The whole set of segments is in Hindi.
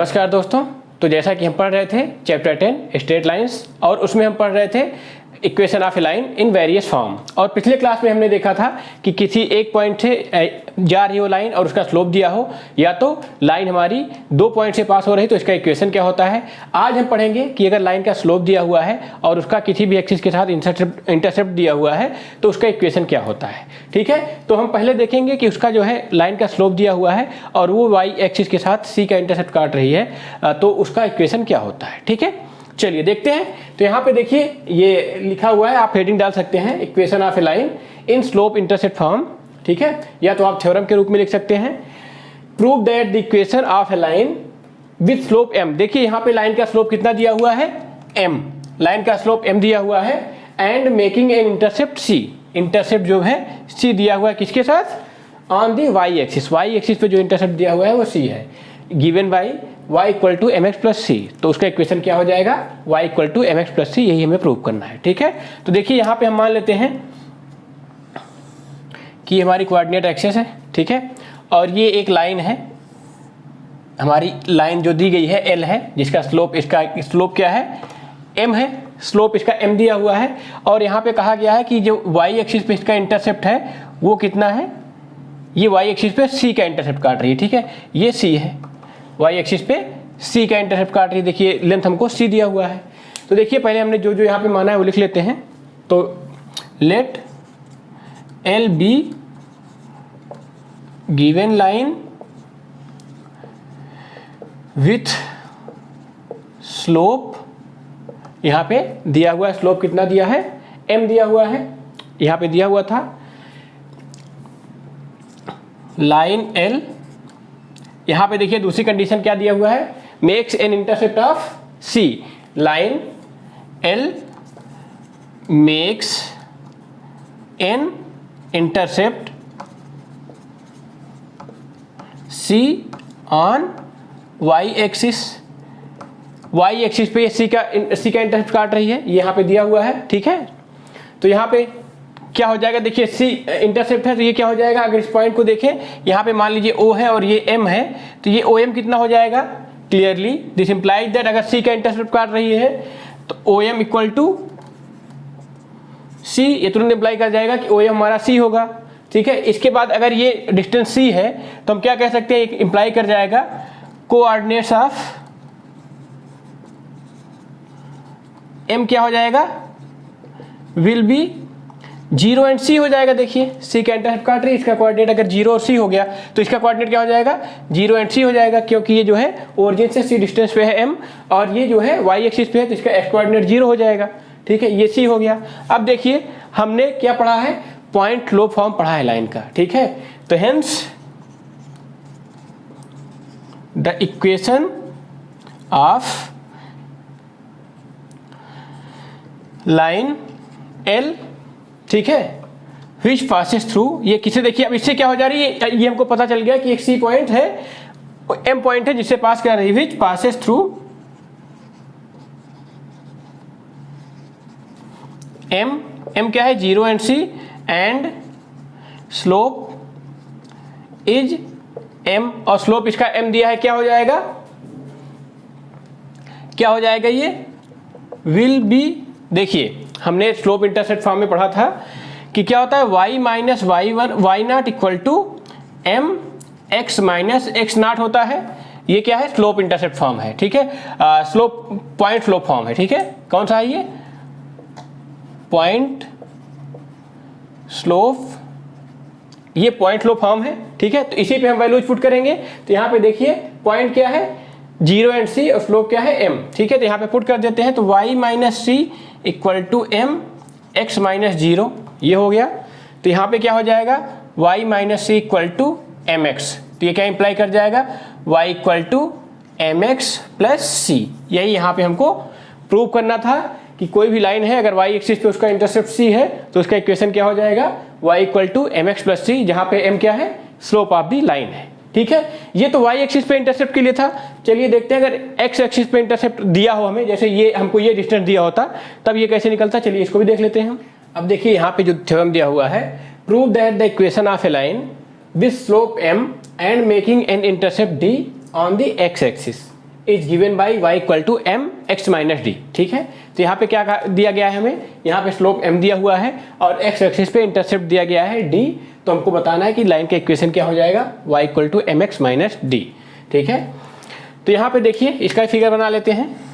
नमस्कार दोस्तों। तो जैसा कि हम पढ़ रहे थे चैप्टर 10 स्ट्रेट लाइंस, और उसमें हम पढ़ रहे थे equation of a line in various form. और पिछले क्लास में हमने देखा था कि किसी एक पॉइंट से जा रही हो लाइन और उसका स्लोप दिया हो, या तो लाइन हमारी दो पॉइंट से पास हो रही तो इसका इक्वेशन क्या होता है। आज हम पढ़ेंगे कि अगर लाइन का स्लोप दिया हुआ है और उसका किसी भी एक्सिस के साथ इंटरसेप्ट दिया हुआ है तो उसका इक्वेशन क्या होता है। ठीक है, तो हम पहले देखेंगे कि उसका जो है लाइन का स्लोप दिया हुआ है और वो वाई एक्सिस के साथ सी का इंटरसेप्ट काट रही है, तो उसका इक्वेशन क्या होता है। ठीक है, चलिए देखते हैं। तो यहाँ पे देखिए ये लिखा हुआ है, आप हेडिंग डाल सकते हैं equation of a line in slope intercept form. ठीक है, या तो आप थ्योरम के रूप में लिख सकते हैं, prove that the equation of a line with slope m। देखिए यहाँ पे लाइन का स्लोप कितना दिया हुआ है, m। लाइन का स्लोप m दिया हुआ है and making an intercept c। Intercept जो है c दिया हुआ है किसके साथ, on the y axis. y axis पे जो इंटरसेप्ट दिया हुआ है वो c है, given by y equal to M x plus c. तो उसका इक्वेशन क्या हो जाएगा, y equal to M x plus c. यही हमें प्रूव करना है। ठीक है, तो देखिए यहाँ पे हम मान लेते हैं कि हमारी कोऑर्डिनेट एक्सिस है। ठीक है, और ये एक लाइन है, हमारी लाइन जो दी गई है l है, जिसका स्लोप, इसका स्लोप क्या है, m है। स्लोप इसका m दिया हुआ है और यहाँ पे कहा गया है कि जो y एक्सिस पे इसका इंटरसेप्ट है वो कितना है, ये y एक्सिस पे c का इंटरसेप्ट काट रही है। ठीक है, ये c है, y एक्सिस पे c का इंटरसेप्ट काट रही है। देखिए लेंथ हमको c दिया हुआ है। तो देखिए पहले हमने जो जो यहाँ पे माना है वो लिख लेते हैं। तो let l be given line with slope, यहाँ पे दिया हुआ है स्लोप कितना दिया है, m दिया हुआ है, यहाँ पे दिया हुआ था लाइन l। यहाँ पे देखिए दूसरी कंडीशन क्या दिया हुआ है, makes an intercept of c। Line l makes an intercept c on y axis. y axis पे c का इंटरसेप्ट काट रही है, ये यहाँ पे दिया हुआ है। ठीक है, तो यहाँ पे क्या हो जाएगा, देखिए c इंटरसेप्ट है तो ये क्या हो जाएगा, अगर इस पॉइंट को देखें यहाँ पे मान लीजिए o है और ये m है, तो ये OM कितना हो जाएगा, क्लियरली दिस इंप्लाइज दैट अगर c का इंटरसेप्ट काट रही है तो OM इक्वल टू c। ये तुरंत इंप्लाई कर जाएगा कि OM हमारा c होगा। ठीक है, इसके बाद अगर ये डिस्टेंस c है तो हम क्या कह सकते हैं, इंप्लाई कर जाएगा कोऑर्डिनेट्स ऑफ m क्या हो जाएगा, विल बी 0 एंड c हो जाएगा। देखिए c का इंटरसेप्ट काट रही है, इसका कोऑर्डिनेट अगर 0 और c हो गया तो इसका कोऑर्डिनेट क्या हो जाएगा, 0 एंड c हो जाएगा, क्योंकि ये जो है ओरिजिन से c डिस्टेंस पे है m और ये जो है y एक्सिस पे है तो इसका x कोऑर्डिनेट 0 हो जाएगा। ठीक है, ये c हो गया। अब देखिए हमने क्या पढ़ा है, पॉइंट स्लोप फॉर्म पढ़ा है लाइन का। ठीक है, तो hence the equation of line l, ठीक है, विच पासेस थ्रू, ये किसे, देखिए अब इससे क्या हो जा रही है, ये हमको पता चल गया कि एक c पॉइंट है, m पॉइंट है जिससे पास कर रही है, विच पासेस थ्रू m। m क्या है, 0 and c and slope is m, और स्लोप इसका m दिया है, क्या हो जाएगा, क्या हो जाएगा, ये विल बी। देखिए हमने स्लोप इंटरसेप्ट फॉर्म में पढ़ा था कि क्या होता है, y minus Y not equal to m x minus X not होता है। ये क्या है, स्लोप इंटरसेप्ट फॉर्म है। ठीक है, स्लोप पॉइंट स्लोप फॉर्म है। ठीक है, कौन सा है ये, पॉइंट स्लोप, ये पॉइंट स्लोप फॉर्म है। ठीक है, तो इसी पे हम वैल्यूज पुट करेंगे। तो यहाँ पे देखिए पॉइंट क्या है, 0 एंड c और स्लोप क्या है m। ठीक है, तो यहाँ पे पुट कर देते हैं, तो y minus C equal to m x minus 0, ये हो गया। तो यहाँ पे क्या हो जाएगा, y minus C equal to M x. तो ये क्या इंप्लाई कर जाएगा, y equal to M x plus c. यही यहाँ पे हमको प्रूव करना था कि कोई भी लाइन है अगर y एक्सिस पे उसका इंटरसेप्ट c है तो उसका इक्वेशन क्या हो जाएगा, y equal to M x plus c, जहाँ पे m क्या है, स्लोप ऑफ दी लाइन है। ठीक है, ये तो y एक्सिस पे इंटरसेप्ट के लिए था। चलिए देखते हैं अगर x एक्सिस पे इंटरसेप्ट दिया हो हमें, जैसे ये हमको ये डिस्टेंस दिया होता तब ये कैसे निकलता, चलिए इसको भी देख लेते हैं हम। अब देखिए यहाँ पे जो थ्योरम दिया हुआ है, prove that the equation of a line with slope m and making an intercept d on the x axis। Is given by y equal to M X minus D. ठीक है, तो यहाँ पे क्या दिया गया है हमें, यहाँ पे स्लोप m दिया हुआ है और x एक्सिस पे इंटरसेप्ट दिया गया है d। तो हमको बताना है कि लाइन का इक्वेशन क्या हो जाएगा, y equal to M X minus D. ठीक है, तो यहाँ पे देखिए इसका फिगर बना लेते हैं।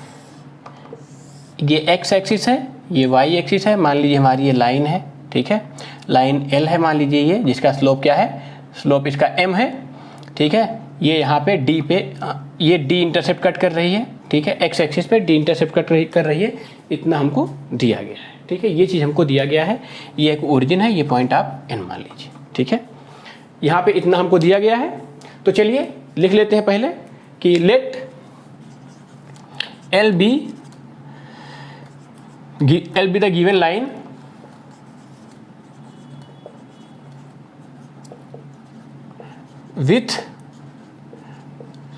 ये x एक्सिस है, ये y एक्सिस है, मान लीजिए हमारी ये लाइन है। ठीक है, लाइन L है मान लीजिए ये, जिसका स्लोप क्या है, स्लोप इसका m है। ठीक है, ये यहाँ पे d पे ये d इंटरसेप्ट कट कर रही है। ठीक है, x एक्सिस पे d इंटरसेप्ट कट कर रही है, इतना हमको दिया गया है। ठीक है, ये चीज़ हमको दिया गया है, ये एक ओरिजिन है, ये पॉइंट आप n मान लीजिए। ठीक है, यहाँ पे इतना हमको दिया गया है। तो चलिए लिख लेते हैं पहले कि let L be the given line with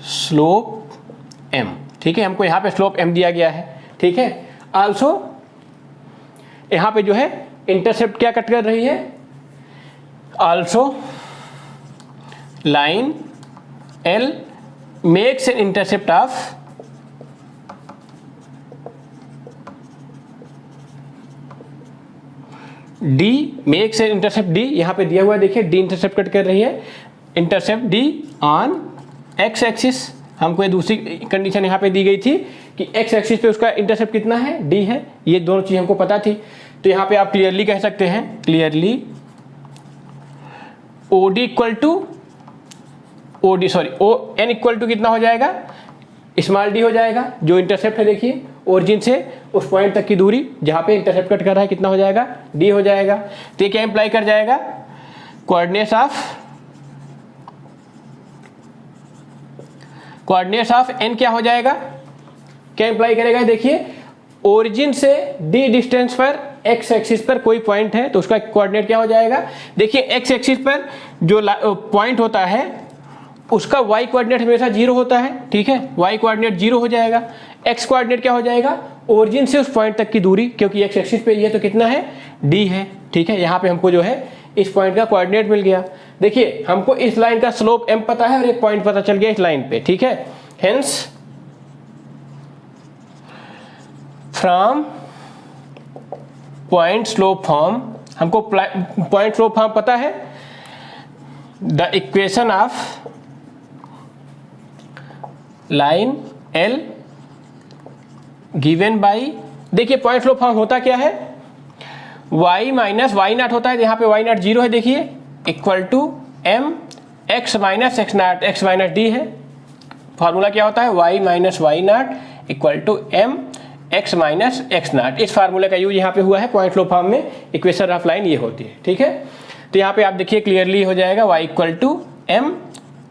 slope m। ठीक है, हमको यहाँ पे स्लोप m दिया गया है। ठीक है, आल्सो यहाँ पे जो है इंटरसेप्ट क्या कट कर रही है, also line L makes an intercept of D makes an intercept D, यहाँ पे दिया हुआ है देखिए, D इंटरसेप्ट कट कर रही है, intercept D on x axis. हमको ये दूसरी कंडीशन यहाँ पे दी गई थी कि x एक्सिस पे उसका इंटरसेप्ट कितना है, d है। ये दोनों चीज़ हमको पता थी, तो यहाँ पे आप क्लियरली कह सकते हैं, clearly OD equal to n equal to कितना हो जाएगा, स्मॉल d हो जाएगा। जो इंटरसेप्ट है देखिए ओरिजिन से उस पॉइंट तक की दूरी जहाँ पे इंटरसेप्ट कट कर रहा है कितना हो जाएगा, d हो जाएगा। तो ये क्या इंप्लाई कर जाएगा, कोऑर्डिनेट्स ऑफ n क्या हो जाएगा, क्या इंप्लाई करेगा, देखिए ओरिजिन से d डिस्टेंस पर x एक्सिस पर कोई पॉइंट है तो उसका कोऑर्डिनेट क्या हो जाएगा। देखिए x एक्सिस पर जो पॉइंट होता है उसका y कोऑर्डिनेट हमेशा 0 होता है। ठीक है, y कोऑर्डिनेट 0 हो जाएगा। x कोऑर्डिनेट क्या हो जाएगा, ओरिजिन से उस पॉइंट तक की दूरी, क्योंकि x एक्सिस पे ये तो कितना है, d है। ठीक है, यहाँ पे हमको जो है इस पॉइंट का कोऑर्डिनेट मिल गया। देखिए हमको इस लाइन का स्लोप m पता है और एक पॉइंट पता चल गया इस लाइन पे। ठीक है, hence from point slope form, हमको पॉइंट स्लोप फॉर्म पता है, the equation of line L given by, देखिए पॉइंट स्लोप फॉर्म होता क्या है, y माइनस वाई नॉट होता है, यहाँ पे वाई नॉट 0 है देखिए, equal to m x minus X not, X minus D है। फार्मूला क्या होता है, y minus Y not equal to m x minus X not. इस फार्मूले का यूज यहाँ पे हुआ है पॉइंट स्लोप फॉर्म में, इक्वेशन ऑफ लाइन ये होती है। ठीक है, तो यहाँ पे आप देखिए क्लियरली हो जाएगा y equal to m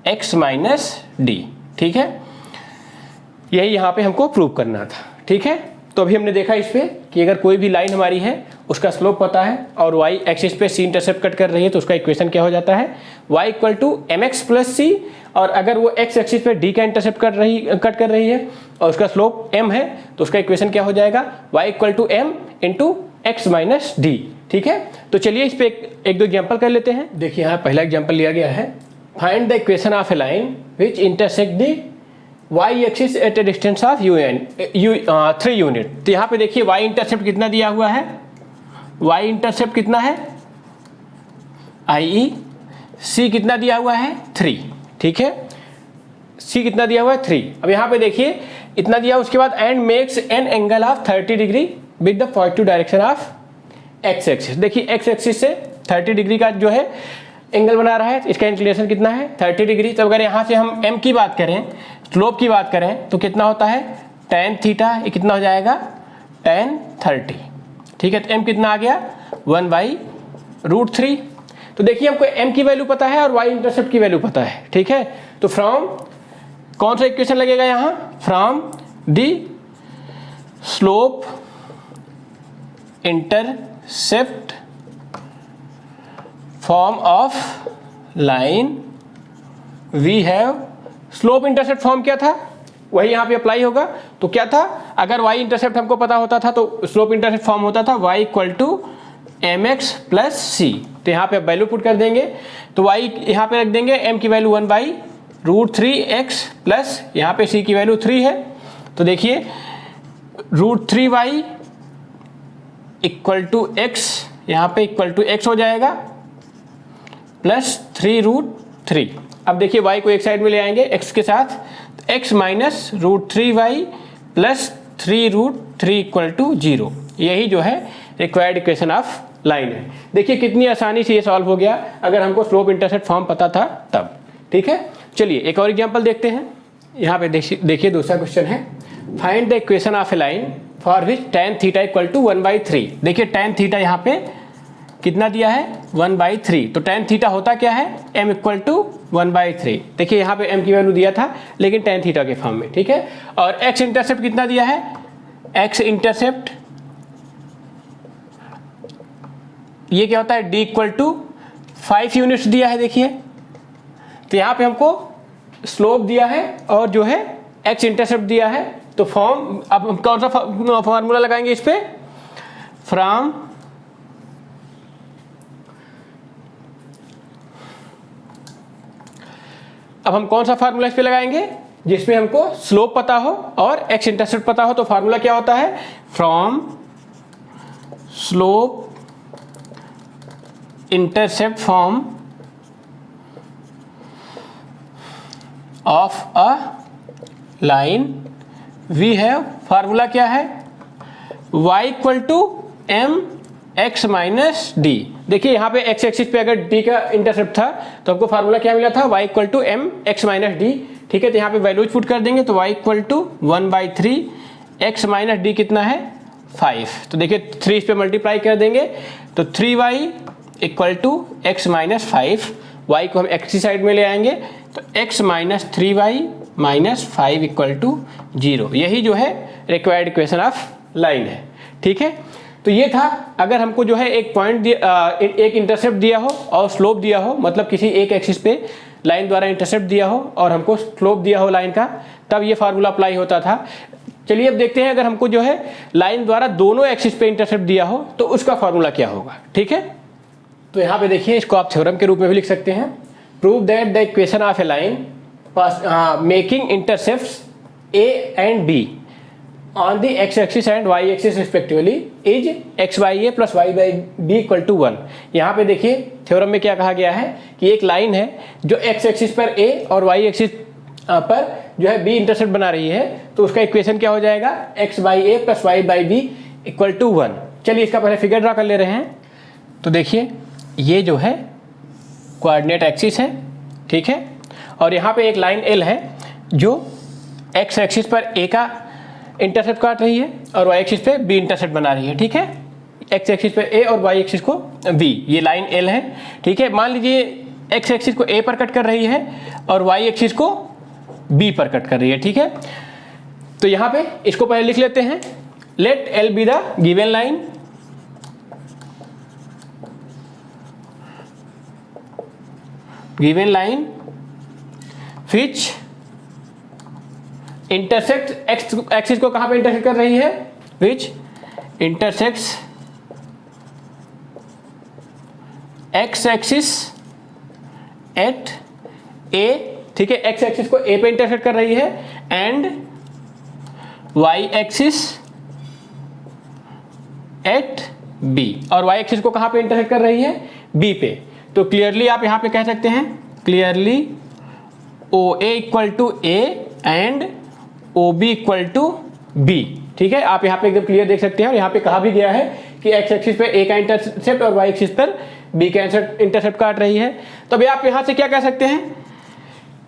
x minus D. ठीक है, यही यहाँ पे हमको प्रूव करना था। ठीक है, तो अभी हमने देखा इस पे कि अगर कोई भी लाइन हमारी है उसका स्लोप पता है और y एक्सिस पे c इंटरसेप्ट कट कर रही है तो उसका इक्वेशन क्या हो जाता है, y equal to M x plus c, और अगर वो x एक्सिस पे d का इंटरसेप्ट कट कर रही है और उसका स्लोप m है तो उसका इक्वेशन क्या हो जाएगा, y equal to m into X minus D. ठीक है, तो चलिए इस पे एक दो एग्जाम्पल कर लेते हैं। देखिए यहाँ पहला एग्जाम्पल लिया गया है, find the equation of a line which intersect the y axis at A distance of 3 unit. तो यहाँ पे देखिए y इंटरसेप्ट कितना दिया हुआ है, y इंटरसेप्ट कितना है, i.e. c कितना दिया हुआ है, 3। ठीक है, c कितना दिया हुआ है, 3। अब यहाँ पे देखिए इतना दिया, उसके बाद and makes an angle of 30 degree with the positive direction of x axis. देखिए x एक्सिस से 30 डिग्री का जो है एंगल बना रहा है, इसका इंक्लिनेशन कितना है, 30 डिग्री। तो अगर यहाँ से हम m की बात करें, स्लोप की बात करें तो कितना होता है, tan थीटा, ये कितना हो जाएगा, tan 30। ठीक है, तो m कितना आ गया, 1/√3। तो देखिए हमको m की वैल्यू पता है और y इंटरसेप्ट की वैल्यू पता है। ठीक है, तो फ्रॉम कौन सा इक्वेशन लगेगा यहाँ, from the slope intercept form of line we have, slope intercept form क्या था वही यहाँ पे अप्लाई होगा। तो क्या था, अगर y इंटरसेप्ट हमको पता होता था तो स्लोप इंटरसेप्ट फॉर्म होता था y equal to M x plus c. तो यहाँ पे वैल्यू पुट कर देंगे, तो y यहाँ पे रख देंगे m की वैल्यू 1/√3 √3x प्लस यहाँ पे c की वैल्यू 3 है, तो देखिए √3y इक्वल टू x, यहाँ पे इक्वल टू x हो जाएगा प्लस 3√3। अब देखिए y को एक साइड में ले आएंगे x के साथ, तो x minus √3y plus 3√3 equal to 0। यही जो है रिक्वायर्ड इक्वेशन ऑफ लाइन है। देखिए कितनी आसानी से ये सॉल्व हो गया अगर हमको स्लोप इंटरसेप्ट फॉर्म पता था तब। ठीक है, चलिए एक और एग्जांपल देखते हैं। यहाँ पे देखिए दूसरा क्वेश्चन है, find the equation of a line for which tan theta equal to 1/3। देखिए tan थीटा यहाँ पे कितना दिया है 1/3, तो tan थीटा होता क्या है m इक्वल टू 1/3। देखिए यहाँ पे m की वैल्यू दिया था लेकिन tan थीटा के फॉर्म में। ठीक है, और x इंटरसेप्ट कितना दिया है, x इंटरसेप्ट ये क्या होता है d इक्वल टू 5 यूनिट्स दिया है। देखिए तो यहाँ पे हमको स्लोप दिया है और जो है x इंटरसेप्ट दिया है, तो फॉर्म अब हम कौन सा फॉर्मूला लगाएंगे इस पे, फ्रॉम अब हम कौन सा फार्मूला इस पे लगाएंगे जिसमें हमको स्लोप पता हो और x इंटरसेप्ट पता हो। तो फार्मूला क्या होता है, from slope intercept form of a line we have, formula क्या है, y equal to M X minus D. देखिए यहाँ पे x एक्सिस पे अगर d का इंटरसेप्ट था तो हमको फार्मूला क्या मिला था, y equal to M X minus D. ठीक है, तो यहाँ पे वैल्यूज पुट कर देंगे, तो y equal to 1/3, x minus D कितना है 5। तो देखिए 3 इस पे मल्टीप्लाई कर देंगे तो 3y equal to x minus 5, y को हम x की साइड में ले आएंगे तो x minus 3y minus 5 equal to 0। यही जो है रिक्वायर्ड इक्वेशन ऑफ लाइन है। ठीक है, तो ये था अगर हमको जो है एक पॉइंट एक इंटरसेप्ट दिया हो और स्लोप दिया हो, मतलब किसी एक एक्सिस पे लाइन द्वारा इंटरसेप्ट दिया हो और हमको स्लोप दिया हो लाइन का, तब ये फार्मूला अप्लाई होता था। चलिए अब देखते हैं अगर हमको जो है लाइन द्वारा दोनों एक्सिस पे इंटरसेप्ट दिया हो तो उसका फार्मूला क्या होगा। ठीक है, तो यहाँ पे देखिए इसको आप थ्योरम के रूप में भी लिख सकते हैं, prove that the equation of a line making intercepts a and b on the x axis and y axis respectively is x by a plus y by b equal to 1। यहाँ पे देखिए थ्योरम में क्या कहा गया है कि एक लाइन है जो x एक्सिस पर a और y एक्सिस पर जो है b इंटरसेप्ट बना रही है, तो उसका इक्वेशन क्या हो जाएगा, x by a plus y by b equal to 1। चलिए इसका पहले फिगर ड्रा कर ले रहे हैं। तो देखिए ये जो है कोऑर्डिनेट एक्सिस है, ठीक है, और यहाँ पे एक लाइन L है जो x एक्सिस पर a का इंटरसेप्ट काट रही है और y एक्सिस पे b इंटरसेप्ट बना रही है। ठीक है, x एक्सिस पे a और y एक्सिस को b, ये लाइन L है। ठीक है, मान लीजिए x एक्सिस को a पर कट कर रही है और y एक्सिस को b पर कट कर रही है। ठीक है, तो यहाँ पे इसको पहले लिख लेते हैं, let L be the given line, given line which intersect X axis को कहां पे इंटरसेक्ट कर रही है, which intersects X axis at A. ठीक है, एक्स एक्सिस को ए पे इंटरसेक्ट कर रही है and Y axis at B, और वाई एक्सिस को कहां पे इंटरसेक्ट कर रही है, बी पे। तो क्लियरली आप यहां पे कह सकते हैं, clearly O A equal to A and O B equal to B. ठीक है, आप यहाँ पे एकदम क्लियर देख सकते हैं, और यहाँ पे कहा भी गया है कि एक्स एक्सिस पे ए का इंटरसेप्ट और वाई एक्सिस पर बी का इंटरसेप्ट काट रही है। तो अभी आप यहाँ से क्या कह सकते हैं,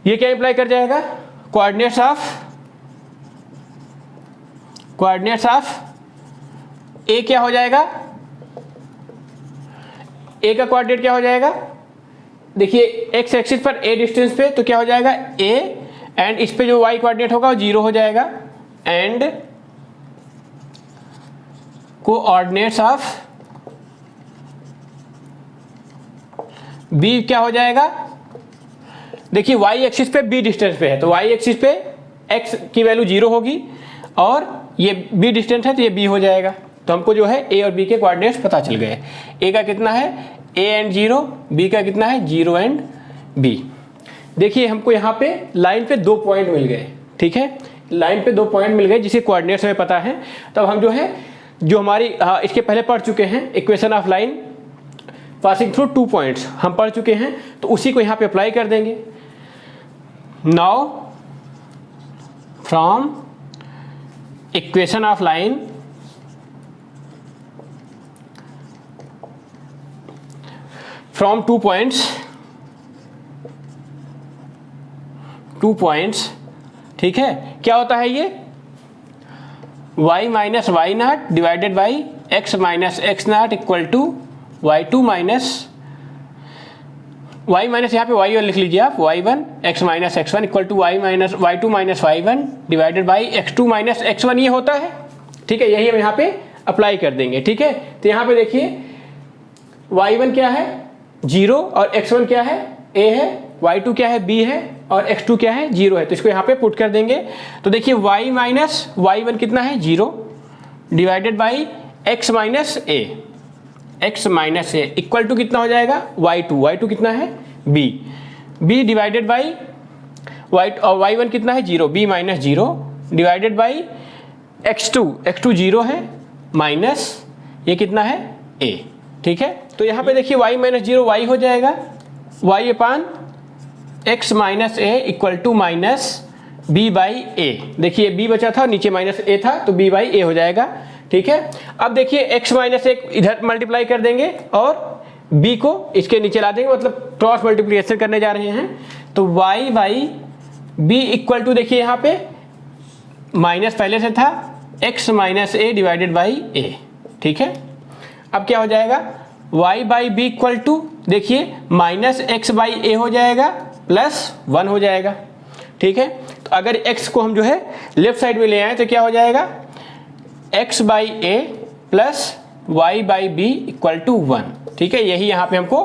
ये क्या इंप्लाई कर जाएगा, कोऑर्डिनेट्स ऑफ ए क्या हो जाएगा, ए का कोऑर्डिनेट क्या हो जाएगा, देखिए एक्स एक्सिस पर ए डिस्टेंस पे तो क्या हो जाएगा ए, एंड इस पे जो वाई कोऑर्डिनेट होगा वो 0 हो जाएगा, एंड कोऑर्डिनेट्स ऑफ बी क्या हो जाएगा, देखिए वाई एक्सिस पे बी डिस्टेंस पे है तो वाई एक्सिस पे एक्स की वैल्यू 0 होगी और ये बी डिस्टेंस है तो ये बी हो जाएगा। तो हमको जो है ए और बी के कोऑर्डिनेट्स पता चल गए, ए का कितना है a एंड 0, बी का कितना है 0 एंड बी। देखिए हमको यहाँ पे लाइन पे 2 पॉइंट मिल गए, ठीक है, लाइन पे 2 पॉइंट मिल गए जिसके कोऑर्डिनेट्स हमें पता है। तब हम जो है जो हमारी इसके पहले पढ़ चुके हैं equation of line passing through 2 points हम पढ़ चुके हैं, तो उसी को यहाँ पे अप्लाई कर देंगे। Now from equation of line from 2 points, ठीक है, क्या होता है ये y minus Y not divided by x minus X not equal to y2 minus यहाँ पे y1 लिख लीजिए आप, y1 x minus x1 equal to y2 minus y1 divided by x2 minus x1 ये होता है, ठीक है। यही हम यहाँ पे अप्लाई कर देंगे, ठीक है। तो यहाँ पे देखिए y1 क्या है 0 और x1 क्या है a है, y2 क्या है b है और x2 क्या है 0 है, तो इसको यहाँ पे पुट कर देंगे। तो देखिए y माइनस y1 कितना है 0 divided by x minus a equal to कितना हो जाएगा y2 कितना है b डिवाइडेड बाई और y1 कितना है 0 b minus 0 divided by x2 0 है माइनस ये कितना है a, ठीक है। तो यहाँ पे देखिए y माइनस 0 y हो जाएगा, y upon x minus a equal to minus b by a, देखिए b बचा था और नीचे माइनस a था तो b बाई a हो जाएगा, ठीक है। अब देखिए x माइनस 1 इधर मल्टीप्लाई कर देंगे और b को इसके नीचे ला देंगे, मतलब क्रॉस मल्टीप्लिकेशन करने जा रहे हैं। तो y by b equal to देखिए यहाँ पे माइनस पहले से था x minus a divided by a, ठीक है। अब क्या हो जाएगा y by b equal to देखिए माइनस एक्स बाई ए हो जाएगा प्लस 1 हो जाएगा, ठीक है। तो अगर x को हम जो है लेफ्ट साइड में ले आए तो क्या हो जाएगा x by a plus y by b equal to 1, ठीक है। यही यहाँ पे हमको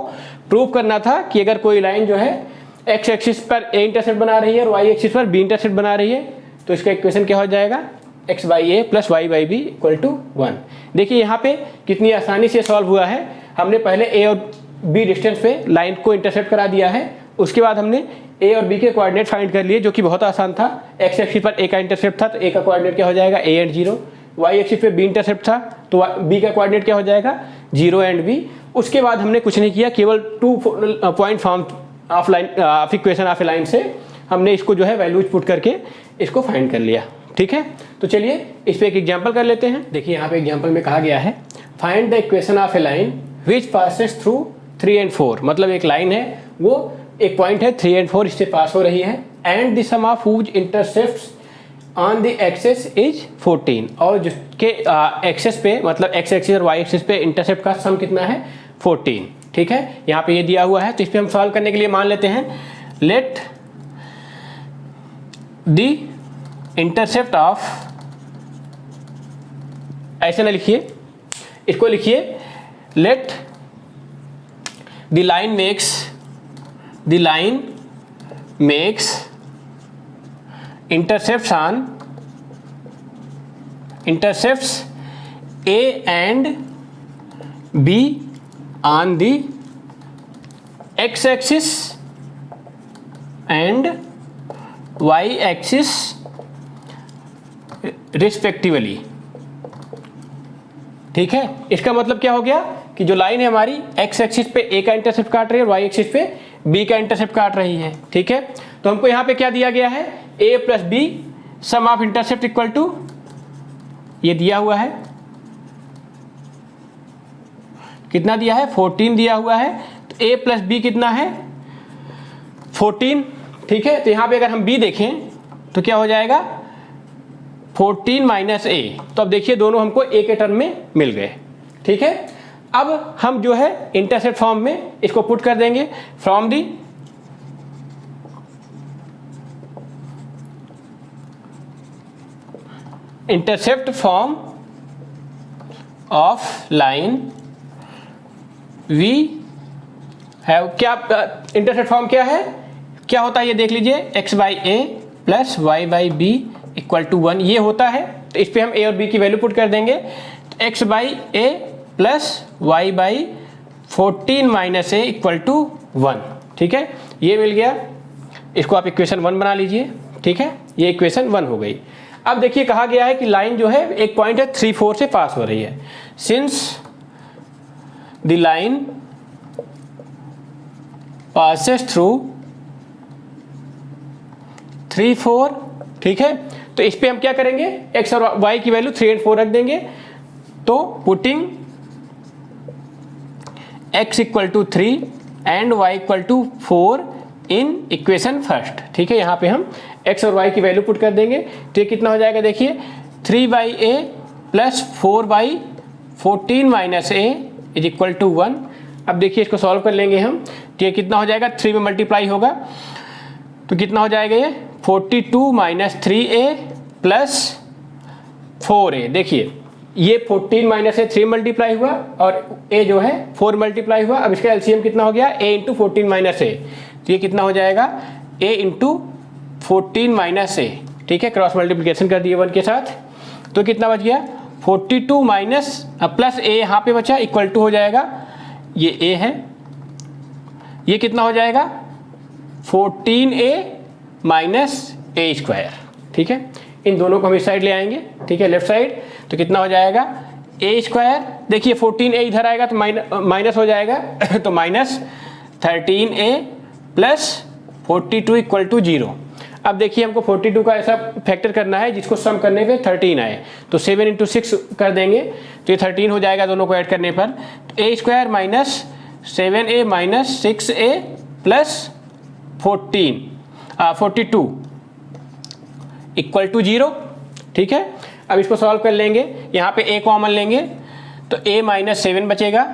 प्रूव करना था कि अगर कोई लाइन जो है x एक्सिस पर a इंटरसेप्ट बना रही है और y एक्सिस पर b इंटरसेप्ट बना रही है तो इसका इक्वेशन क्या हो जाएगा x by a plus y by b equal to 1। देखिए यहाँ पे कितनी आसानी से सॉल्व हुआ है। हमने पहले a और b डिस्टेंस पे लाइन को इंटरसेप्ट करा दिया है, उसके बाद हमने a और b के कोऑर्डिनेट फाइंड कर लिए जो कि बहुत आसान था। x एक्सिस पर a का इंटरसेप्ट था तो a का कोऑर्डिनेट क्या हो जाएगा a एंड 0, y एक्सिस पे b इंटरसेप्ट था तो b का कोऑर्डिनेट क्या हो जाएगा 0 एंड b। उसके बाद हमने कुछ नहीं किया, केवल 2 point form of line of equation of a line से हमने इसको जो है वैल्यूज पुट करके इसको फाइंड कर लिया, ठीक है। तो चलिए इस पे एक एग्जांपल कर लेते हैं। देखिए यहाँ पे एग्जांपल में कहा गया है find the equation of a line which passes through 3 and 4, मतलब एक लाइन है वो एक पॉइंट है 3 एंड 4 इससे पास हो रही है and the sum of whose intercepts on the axes is 14, और जिसके एक्सेस पे मतलब एक्स एक्सिस और वाई एक्सिस पे इंटरसेप्ट का सम कितना है 14, ठीक है। यहाँ पे ये दिया हुआ है तो इस पे हम सॉल्व करने के लिए मान लेते हैं लेट द इंटरसेप्ट ऑफ, ऐसे ना लिखिए, इसको लिखिए let the line makes intercepts A and B on the x axis and y axis respectively, ठीक है। इसका मतलब क्या हो गया कि जो लाइन है हमारी x एक्सिस पे a का इंटरसेप्ट काट रही है और y एक्सिस पे b का इंटरसेप्ट काट रही है, ठीक है। तो हमको यहाँ पे क्या दिया गया है a plus b sum of intercept equal to ये दिया हुआ है, कितना दिया है 14 दिया हुआ है। तो a प्लस बी कितना है 14, ठीक है। तो यहाँ पे अगर हम b देखें तो क्या हो जाएगा 14 माइनस a, तो अब देखिए दोनों हमको a के टर्म में मिल गए, ठीक है। अब हम जो है इंटरसेप्ट फॉर्म में इसको पुट कर देंगे from the intercept form of line we have, क्या इंटरसेप्ट फॉर्म क्या है, क्या होता है ये देख लीजिए x by a plus y by b equal to 1 ये होता है। तो इस पे हम a और b की वैल्यू पुट कर देंगे तो x by a plus y by 14 minus a equal to 1, ठीक है, ये मिल गया। इसको आप इक्वेशन 1 बना लीजिए, ठीक है, ये इक्वेशन 1 हो गई। अब देखिए कहा गया है कि लाइन जो है एक पॉइंट है 3, 4 से पास हो रही है। Since the line passes through 3, 4, ठीक है, तो इस पे हम क्या करेंगे, x और y की वैल्यू 3 और 4 रख देंगे। तो putting x equal to 3 and y equal to 4 in equation first, ठीक है, यहाँ पे हम x और y की वैल्यू पुट कर देंगे। तो ये कितना हो जाएगा, देखिए 3a plus 4y 14 minus a is equal to 1। अब देखिए इसको सॉल्व कर लेंगे हम, तो ये कितना हो जाएगा, 3 में मल्टीप्लाई होगा तो कितना हो जाएगा, ये 42 माइनस 3a प्लस 4a। देखिए ये 14 माइनस ए 3 मल्टीप्लाई हुआ और a जो है 4 मल्टीप्लाई हुआ। अब इसका एलसीएम कितना हो गया, a इंटू 14 माइनस ए, तो ये कितना हो जाएगा, a इंटू 14 माइनस ए, ठीक है, क्रॉस मल्टीप्लिकेशन कर दिए 1 के साथ, तो कितना बच गया 42 माइनस प्लस a यहाँ पे बचा इक्वल टू हो जाएगा, ये a है, ये कितना हो जाएगा 14a माइनस a स्क्वायर, ठीक है, इन दोनों को हम इस साइड ले आएंगे, ठीक है, लेफ्ट साइड, तो कितना हो जाएगा a स्क्वायर, देखिए 14a इधर आएगा तो माइनस हो जाएगा तो minus 13a plus 42 equal to 0। अब देखिए हमको 42 का ऐसा फैक्टर करना है जिसको सम करने पे 13 आए, तो 7 इंटू 6 कर देंगे तो ये 13 हो जाएगा दोनों को ऐड करने पर। तो a square minus 7a minus 6a plus 42 equal to 0, ठीक है। अब इसको सॉल्व कर लेंगे, यहाँ पे a कॉमन लेंगे तो a माइनस 7 बचेगा,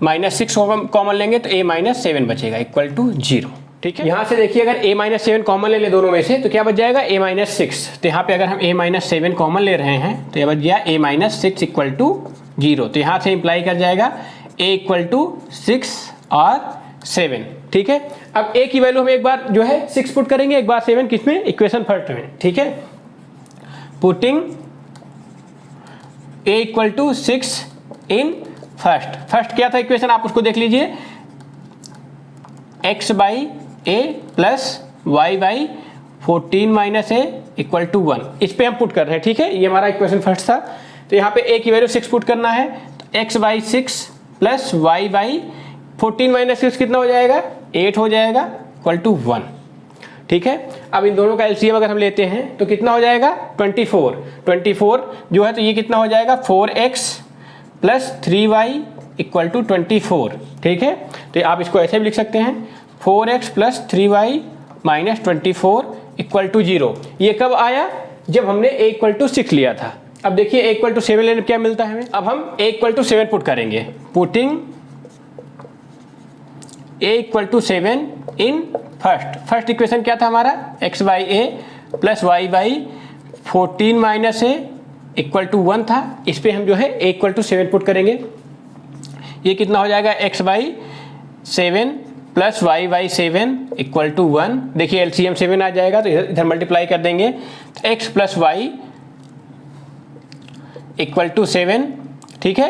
माइनस 6 कॉमन लेंगे तो a माइनस 7 बचेगा इक्वल टू 0, ठीक है। यहाँ से देखिए अगर a माइनस 7 कॉमन ले दोनों में से तो क्या बच जाएगा, a माइनस 6। तो यहाँ पे अगर हम a माइनस 7 कॉमन ले रहे हैं तो यह बच गया a माइनस 6 इक्वल टू 0। तो यहाँ से इंप्लाई कर जाएगा a इक्वल टू 6 और 7, ठीक है। अब a की वैल्यू हम एक बार जो है 6 पुट करेंगे, एक बार 7 किसमें, इक्वेशन फर्स्ट में, ठीक है। Putting a equal to 6 in first क्या था इक्वेशन, आप उसको देख लीजिए, x by a plus y by 14 minus a equal to 1, इस पे हम पुट कर रहे हैं, ठीक है, ये हमारा इक्वेशन फर्स्ट था। तो यहाँ पे a की वैल्यू 6 पुट करना है, तो x by 6 plus y by 14 minus 6 कितना हो जाएगा, 8 हो जाएगा इक्वल टू 1, ठीक है। अब इन दोनों का एलसीएम अगर हम लेते हैं तो कितना हो जाएगा 24 जो है, तो ये कितना हो जाएगा 4x plus 3y equal to 24, ठीक है। तो आप इसको ऐसे भी लिख सकते हैं 4x plus 3y minus 24 equal to 0। ये कब आया, जब हमने a इक्वल टू 6 लिया था। अब देखिए a इक्वल टू 7 लेने क्या मिलता है हमें, अब हम a इक्वल टू 7 पुट करेंगे, putting a equal to 7 in first equation क्या था हमारा, x by a plus y by 14 minus a equal to 1 था। इस पे हम जो है a इक्वल टू 7 पुट करेंगे, ये कितना हो जाएगा x by 7 plus y by 7 equal to 1। देखिए एलसीएम 7 आ जाएगा तो इधर मल्टीप्लाई कर देंगे, तो x plus y equal to 7, ठीक है,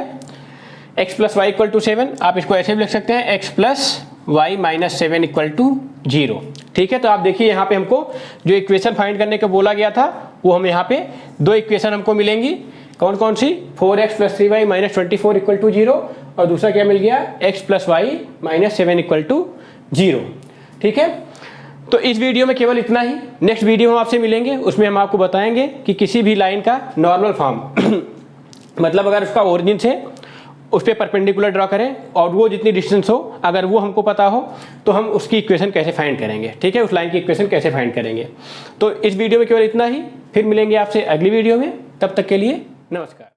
x plus y equal to 7। आप इसको ऐसे भी लिख सकते हैं x plus y minus 7 equal to 0, ठीक है। तो आप देखिए यहाँ पे हमको जो इक्वेशन फाइंड करने का बोला गया था वो हम यहाँ पे दो इक्वेशन हमको मिलेंगी, कौन कौन सी, 4x plus 3y minus 24 equal to 0 और दूसरा क्या मिल गया x plus y minus 7 equal to 0, ठीक है। तो इस वीडियो में केवल इतना ही, नेक्स्ट वीडियो हम आपसे मिलेंगे, उसमें हम आपको बताएंगे कि किसी भी लाइन का नॉर्मल फॉर्म मतलब अगर उसका ओरिजिन से उस पर परपेंडिकुलर ड्रॉ करें और वो जितनी डिस्टेंस हो, अगर वो हमको पता हो तो हम उसकी इक्वेशन कैसे फाइंड करेंगे, ठीक है, उस लाइन की इक्वेशन कैसे फाइंड करेंगे। तो इस वीडियो में केवल इतना ही, फिर मिलेंगे आपसे अगली वीडियो में, तब तक के लिए नमस्कार।